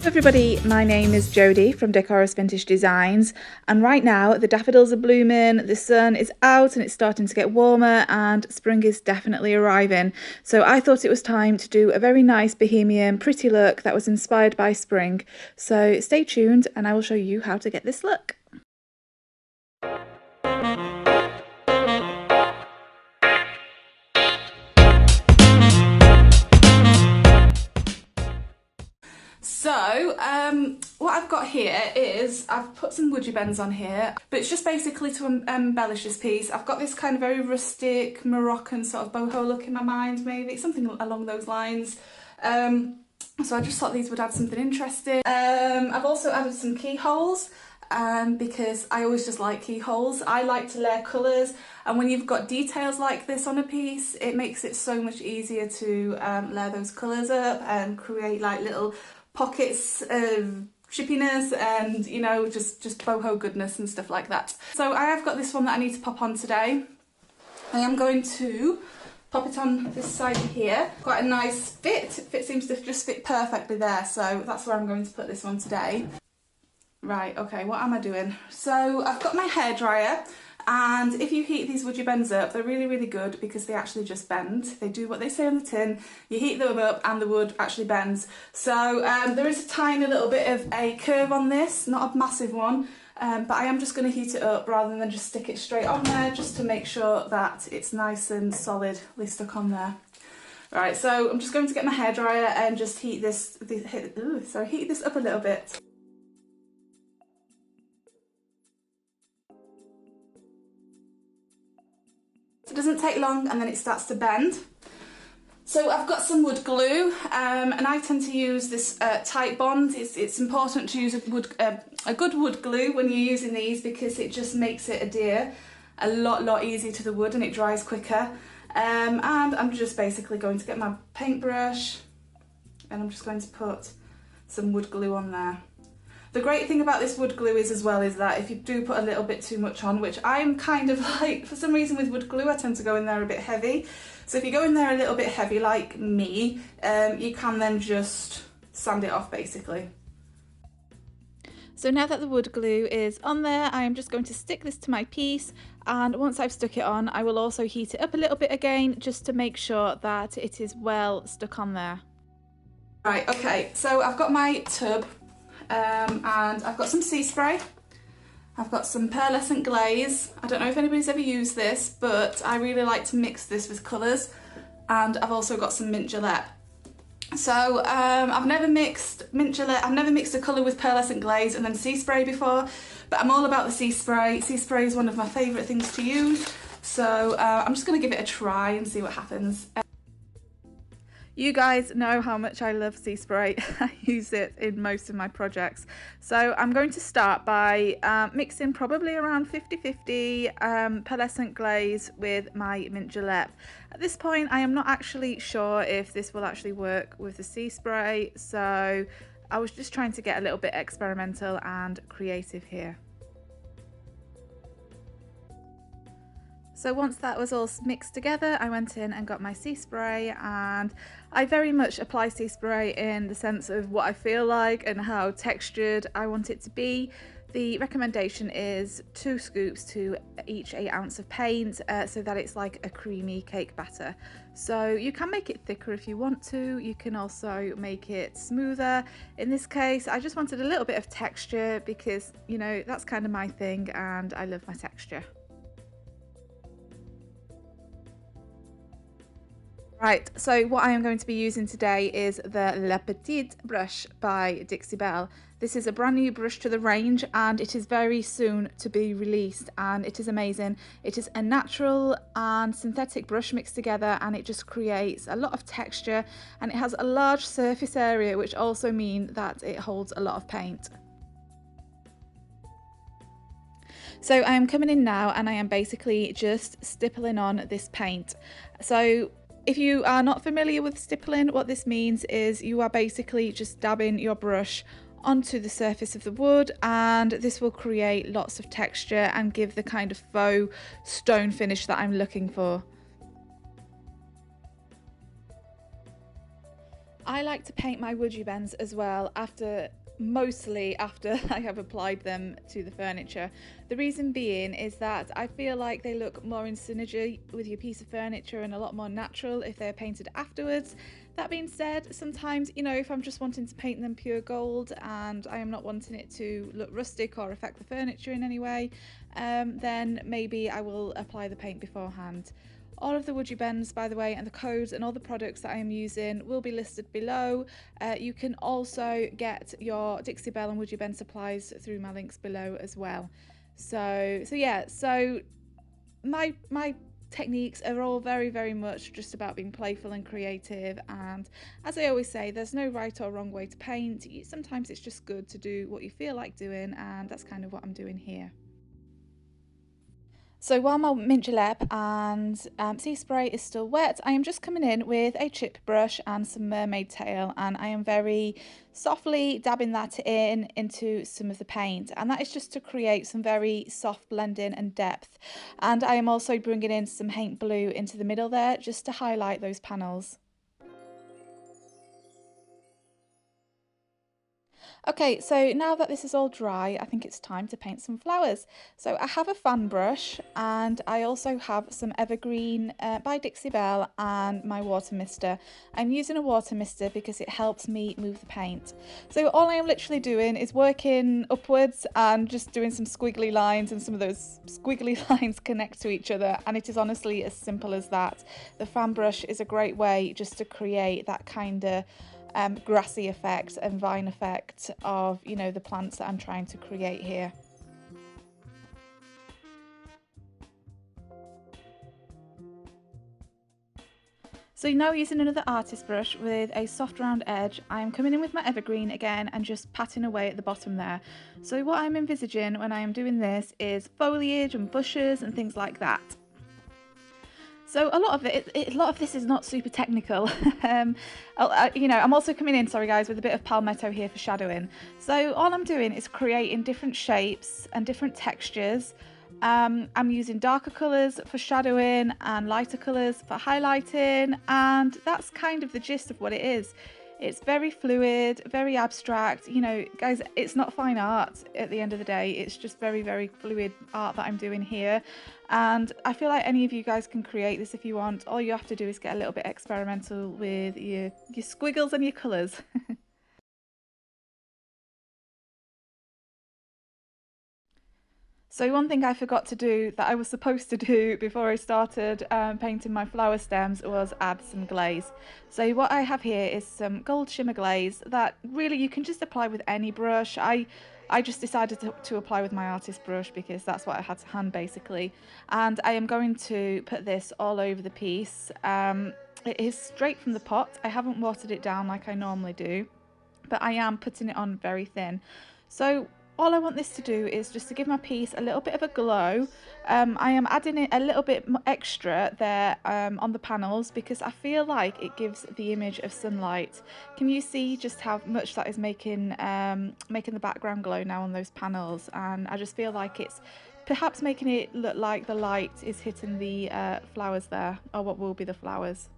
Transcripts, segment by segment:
Everybody, my name is Jodie from Decorous Vintage Designs, and right now the daffodils are blooming, the sun is out and it's starting to get warmer and spring is definitely arriving. So I thought it was time to do a very nice bohemian pretty look that was inspired by spring. So stay tuned and I will show you how to get this look. So what I've got here is I've put some woody bends on here, but it's just basically to embellish this piece. I've got this kind of very rustic Moroccan sort of boho look in my mind, maybe something along those lines. So I just thought these would add something interesting. I've also added some keyholes because I always just like keyholes. I like to layer colours, and when you've got details like this on a piece, it makes it so much easier to layer those colours up and create like little pockets of chippiness and, you know, just boho goodness and stuff like that. So I have got this one that I need to pop on today. I am going to pop it on this side here. Quite a nice fit. It seems to just fit perfectly there, so that's where I'm going to put this one today. Right, okay, what am I doing? So I've got my hairdryer, and if you heat these woody bends up, they're really, really good because they actually just bend. They do what they say on the tin. You heat them up and the wood actually bends. So there is a tiny little bit of a curve on this, not a massive one, but I am just going to heat it up rather than just stick it straight on there, just to make sure that it's nice and solidly stuck on there. Right, so I'm just going to get my hairdryer and just heat this up a little bit. It doesn't take long and then it starts to bend. So I've got some wood glue, and I tend to use this tight bond. It's important to use a good wood glue when you're using these because it just makes it adhere a lot easier to the wood and it dries quicker. And I'm just basically going to get my paintbrush and I'm just going to put some wood glue on there. The great thing about this wood glue is that if you do put a little bit too much on, which I'm kind of like, for some reason with wood glue I tend to go in there a bit heavy. So if you go in there a little bit heavy like me, you can then just sand it off basically. So now that the wood glue is on there, I am just going to stick this to my piece, and once I've stuck it on, I will also heat it up a little bit again just to make sure that it is well stuck on there. Right, okay, so I've got my tub. And I've got some sea spray, I've got some pearlescent glaze. I don't know if anybody's ever used this, but I really like to mix this with colours, and I've also got some mint Gillette. So I've never mixed a colour with pearlescent glaze and then sea spray before, but I'm all about the sea spray. Sea spray is one of my favourite things to use, so I'm just going to give it a try and see what happens. You guys know how much I love sea spray. I use it in most of my projects. So I'm going to start by mixing probably around 50-50 pearlescent glaze with my mint Gillette. At this point I am not actually sure if this will actually work with the sea spray, so I was just trying to get a little bit experimental and creative here. So once that was all mixed together, I went in and got my sea spray, and I very much apply sea spray in the sense of what I feel like and how textured I want it to be. The recommendation is 2 scoops to each 8 ounce of paint, so that it's like a creamy cake batter. So you can make it thicker if you want to, you can also make it smoother. In this case, I just wanted a little bit of texture because, you know, that's kind of my thing and I love my texture. Right, so what I am going to be using today is the La Petite brush by Dixie Belle. This is a brand new brush to the range and it is very soon to be released, and it is amazing. It is a natural and synthetic brush mixed together, and it just creates a lot of texture, and it has a large surface area, which also means that it holds a lot of paint. So I am coming in now and I am basically just stippling on this paint. So if you are not familiar with stippling, what this means is you are basically just dabbing your brush onto the surface of the wood, and this will create lots of texture and give the kind of faux stone finish that I'm looking for. I like to paint my woody bends as well mostly after I have applied them to the furniture. The reason being is that I feel like they look more in synergy with your piece of furniture and a lot more natural if they're painted afterwards. That being said, sometimes, you know, if I'm just wanting to paint them pure gold and I am not wanting it to look rustic or affect the furniture in any way, then maybe I will apply the paint beforehand. All of the woody bends, by the way, and the codes and all the products that I am using will be listed below. You can also get your Dixie Belle and woody bend supplies through my links below as well. So my techniques are all very much just about being playful and creative, and as I always say, there's no right or wrong way to paint. Sometimes it's just good to do what you feel like doing, and that's kind of what I'm doing here. So while my mint julep and sea spray is still wet, I am just coming in with a chip brush and some mermaid tail, and I am very softly dabbing that into some of the paint, and that is just to create some very soft blending and depth. And I am also bringing in some Haint Blue into the middle there just to highlight those panels. Okay, so now that this is all dry, I think it's time to paint some flowers. So I have a fan brush and I also have some Evergreen by Dixie Belle and my water mister. I'm using a water mister because it helps me move the paint. So all I am literally doing is working upwards and just doing some squiggly lines, and some of those squiggly lines connect to each other, and it is honestly as simple as that. The fan brush is a great way just to create that kind of grassy effect and vine effect of, you know, the plants that I'm trying to create here. So now, using another artist brush with a soft round edge, I'm coming in with my Evergreen again and just patting away at the bottom there. So what I'm envisaging when I am doing this is foliage and bushes and things like that. So a lot of this is not super technical. You know, I'm also coming in, sorry guys, with a bit of palmetto here for shadowing. So all I'm doing is creating different shapes and different textures. I'm using darker colours for shadowing and lighter colours for highlighting, and that's kind of the gist of what it is. It's very fluid, very abstract. You know, guys, it's not fine art at the end of the day. It's just very fluid art that I'm doing here. And I feel like any of you guys can create this if you want. All you have to do is get a little bit experimental with your squiggles and your colours. So one thing I forgot to do that I was supposed to do before I started painting my flower stems was add some glaze. So what I have here is some gold shimmer glaze that really you can just apply with any brush. I just decided to apply with my artist brush because that's what I had to hand basically. And I am going to put this all over the piece. It is straight from the pot. I haven't watered it down like I normally do, but I am putting it on very thin. So all I want this to do is just to give my piece a little bit of a glow. I am adding it a little bit extra there on the panels because I feel like it gives the image of sunlight. Can you see just how much that is making the background glow now on those panels? And I just feel like it's perhaps making it look like the light is hitting the flowers there, or what will be the flowers.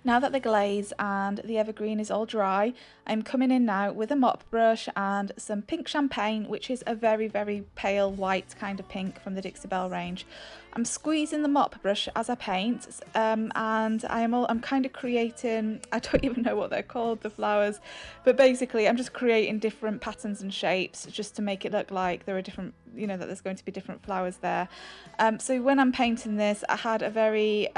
Now that the glaze and the evergreen is all dry, I'm coming in now with a mop brush and some pink champagne, which is a very pale white kind of pink from the Dixie Belle range. I'm squeezing the mop brush as I paint, and I'm kind of creating, I don't even know what they're called, the flowers, but basically I'm just creating different patterns and shapes just to make it look like there are different, you know, that there's going to be different flowers there. So when I'm painting this, I had a very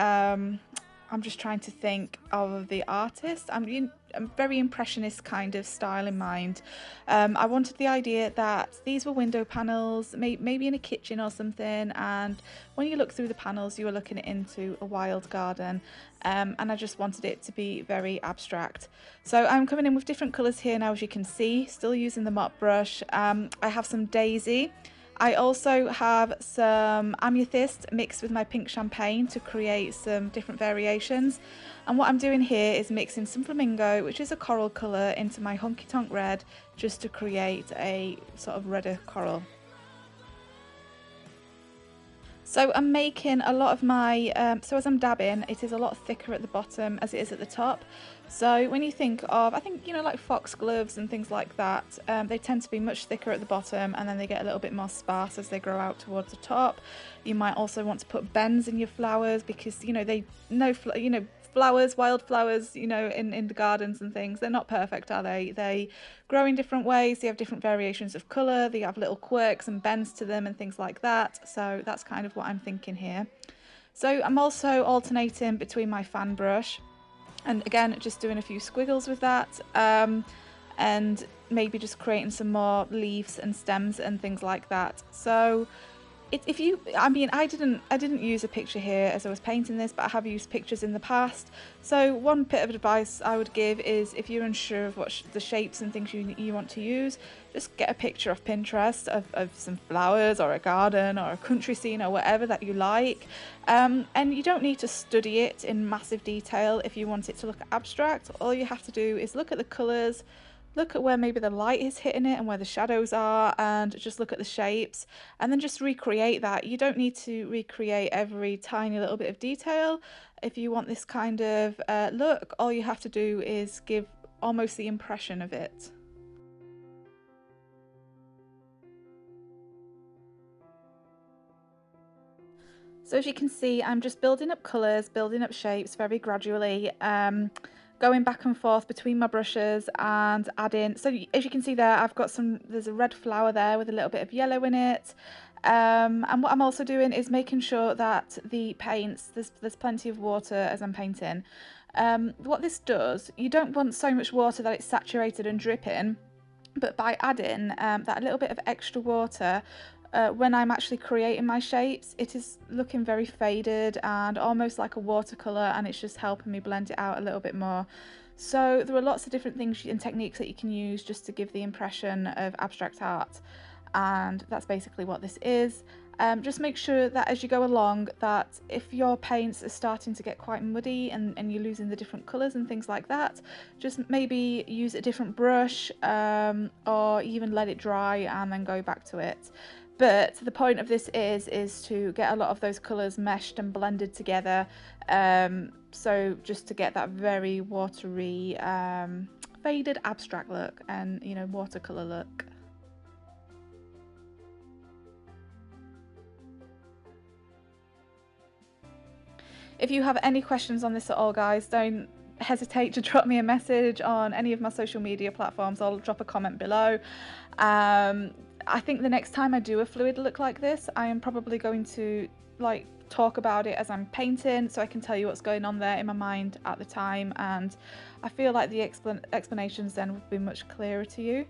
I'm just trying to think of the artist. I'm very impressionist kind of style in mind. I wanted the idea that these were window panels, maybe in a kitchen or something, and when you look through the panels you were looking into a wild garden, and I just wanted it to be very abstract. So I'm coming in with different colours here now, as you can see, still using the mop brush. I have some daisy. I also have some amethyst mixed with my pink champagne to create some different variations. And what I'm doing here is mixing some flamingo, which is a coral colour, into my honky tonk red, just to create a sort of redder coral. So I'm making a lot of my, so as I'm dabbing, it is a lot thicker at the bottom as it is at the top. So when you think of, I think, you know, like foxgloves and things like that, they tend to be much thicker at the bottom, and then they get a little bit more sparse as they grow out towards the top. You might also want to put bends in your flowers because, you know, flowers, wildflowers, you know, in the gardens and things, they're not perfect, are they? They grow in different ways, they have different variations of colour, they have little quirks and bends to them and things like that. So that's kind of what I'm thinking here. So I'm also alternating between my fan brush and again just doing a few squiggles with that, and maybe just creating some more leaves and stems and things like that. So I didn't use a picture here as I was painting this, but I have used pictures in the past. So one bit of advice I would give is, if you're unsure of what the shapes and things you want to use, just get a picture off Pinterest of some flowers or a garden or a country scene or whatever that you like. And you don't need to study it in massive detail if you want it to look abstract. All you have to do is look at the colours, look at where maybe the light is hitting it and where the shadows are, and just look at the shapes and then just recreate that. You don't need to recreate every tiny little bit of detail. If you want this kind of look, all you have to do is give almost the impression of it. So as you can see, I'm just building up colours, building up shapes very gradually, going back and forth between my brushes and adding. So as you can see there, there's a red flower there with a little bit of yellow in it. And what I'm also doing is making sure that the paints, there's plenty of water as I'm painting. What this does, you don't want so much water that it's saturated and dripping, but by adding that little bit of extra water, when I'm actually creating my shapes, it is looking very faded and almost like a watercolour, and it's just helping me blend it out a little bit more. So there are lots of different things and techniques that you can use just to give the impression of abstract art, and that's basically what this is. Just make sure that as you go along, that if your paints are starting to get quite muddy and you're losing the different colours and things like that, just maybe use a different brush, or even let it dry and then go back to it. But the point of this is to get a lot of those colours meshed and blended together, so just to get that very watery, faded abstract look and, you know, watercolour look. If you have any questions on this at all, guys, don't hesitate to drop me a message on any of my social media platforms. I'll drop a comment below. I think the next time I do a fluid look like this, I am probably going to talk about it as I'm painting, so I can tell you what's going on there in my mind at the time, and I feel like the explanations then would be much clearer to you.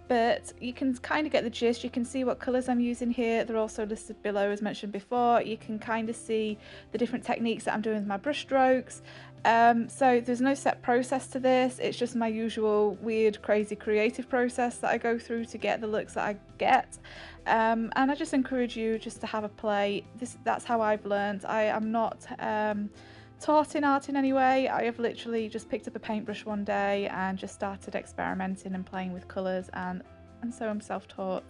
But you can kind of get the gist. You can see what colours I'm using here. They're also listed below as mentioned before. You can kind of see the different techniques that I'm doing with my brush strokes. So there's no set process to this. It's just my usual weird, crazy, creative process that I go through to get the looks that I get. And I just encourage you just to have a play. That's how I've learned. I am not taught in art in any way. I have literally just picked up a paintbrush one day and just started experimenting and playing with colours, and so I'm self-taught.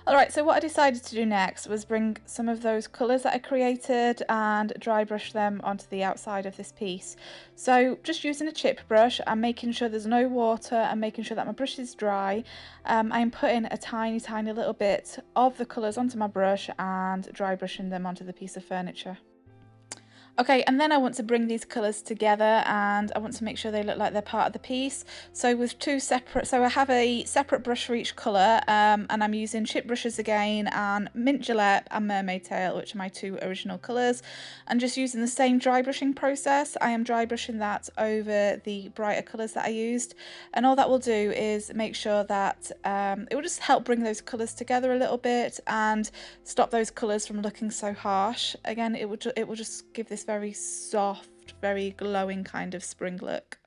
Alright, so what I decided to do next was bring some of those colours that I created and dry brush them onto the outside of this piece. So just using a chip brush, I'm making sure there's no water and making sure that my brush is dry. I'm putting a tiny little bit of the colours onto my brush and dry brushing them onto the piece of furniture. Okay, and then I want to bring these colours together, and I want to make sure they look like they're part of the piece. So with I have a separate brush for each colour, and I'm using chip brushes again, and Mint Gillette and Mermaid Tail, which are my two original colours. And just using the same dry brushing process, I am dry brushing that over the brighter colours that I used. And all that will do is make sure that it will just help bring those colours together a little bit and stop those colours from looking so harsh. Again, it will just give this very soft, very glowing kind of spring look.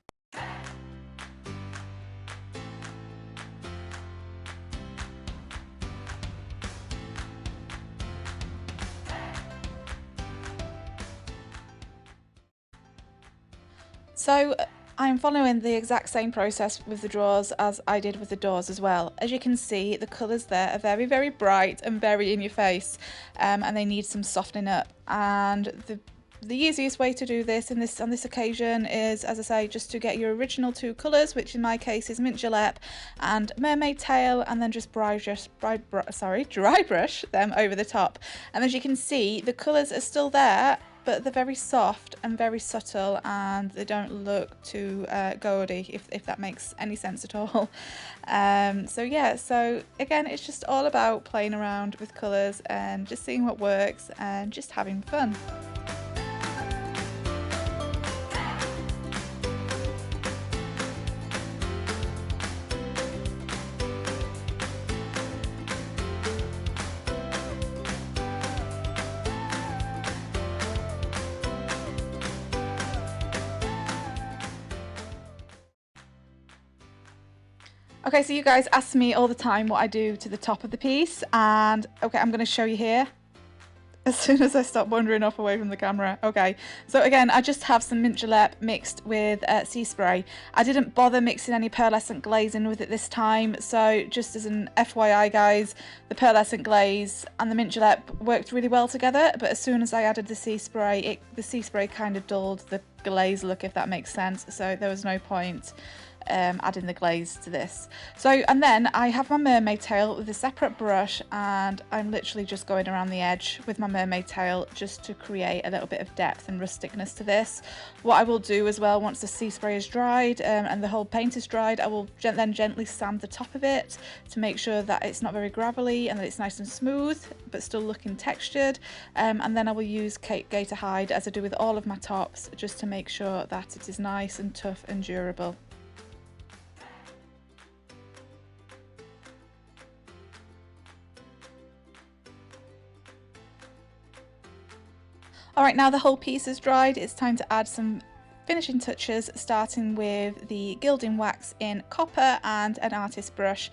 So I'm following the exact same process with the drawers as I did with the doors as well. As you can see, the colours there are very, very bright and very in your face, and they need some softening up. And the easiest way to do this on this occasion is, as I say, just to get your original two colours, which in my case is Mint Gillette and Mermaid Tail, and then just dry brush them over the top. And as you can see, the colours are still there, but they're very soft and very subtle, and they don't look too gaudy, if that makes any sense at all. So yeah, so again, it's just all about playing around with colours and just seeing what works and just having fun. Okay, so you guys ask me all the time what I do to the top of the piece, and okay, I'm going to show you here as soon as I stop wandering off away from the camera. Okay, so again, I just have some Mint Gillette mixed with sea spray. I didn't bother mixing any pearlescent glaze in with it this time, so just as an FYI guys, the pearlescent glaze and the Mint Gillette worked really well together, but as soon as I added the sea spray, the sea spray kind of dulled the glaze look, if that makes sense, so there was no point adding the glaze to this. So, and then I have my Mermaid Tail with a separate brush, and I'm literally just going around the edge with my Mermaid Tail just to create a little bit of depth and rusticness to this. What I will do as well, once the sea spray is dried and the whole paint is dried, I will then gently sand the top of it to make sure that it's not very gravelly and that it's nice and smooth but still looking textured, and then I will use Cape Gator Hide, as I do with all of my tops, just to make sure that it is nice and tough and durable. Alright, now the whole piece is dried, it's time to add some finishing touches, starting with the gilding wax in copper and an artist brush.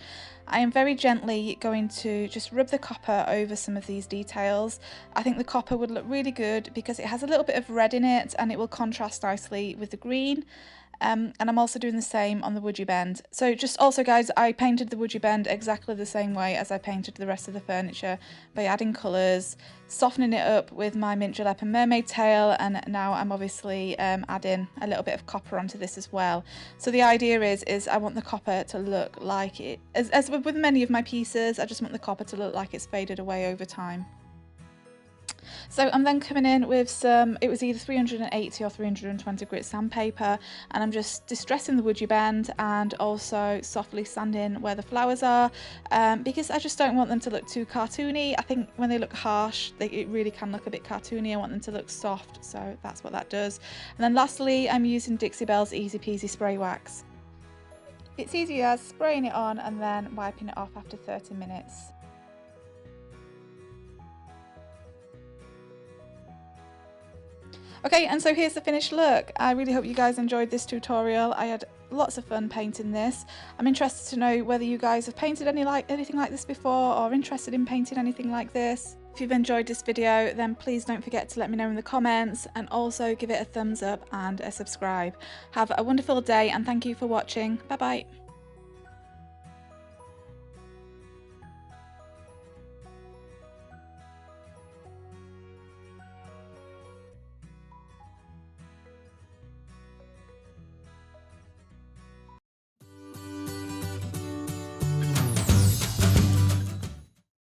I am very gently going to just rub the copper over some of these details. I think the copper would look really good because it has a little bit of red in it and it will contrast nicely with the green. And I'm also doing the same on the woodgie bend. So just also guys, I painted the woodgie bend exactly the same way as I painted the rest of the furniture, by adding colours, softening it up with my Mint Gillette and Mermaid Tail, and now I'm obviously adding a little bit of copper onto this as well. So the idea is I want the copper to look like it, as with many of my pieces, I just want the copper to look like it's faded away over time. So I'm then coming in with some, it was either 380 or 320 grit sandpaper, and I'm just distressing the woodgie bend and also softly sanding where the flowers are, because I just don't want them to look too cartoony. I think when they look harsh, it really can look a bit cartoony. I want them to look soft, so that's what that does. And then lastly, I'm using Dixie Belle's Easy Peasy Spray Wax. It's easy as spraying it on and then wiping it off after 30 minutes. Okay, and so here's the finished look. I really hope you guys enjoyed this tutorial. I had lots of fun painting this. I'm interested to know whether you guys have painted anything like this before, or interested in painting anything like this. If you've enjoyed this video, then please don't forget to let me know in the comments, and also give it a thumbs up and a subscribe. Have a wonderful day, and thank you for watching. Bye bye.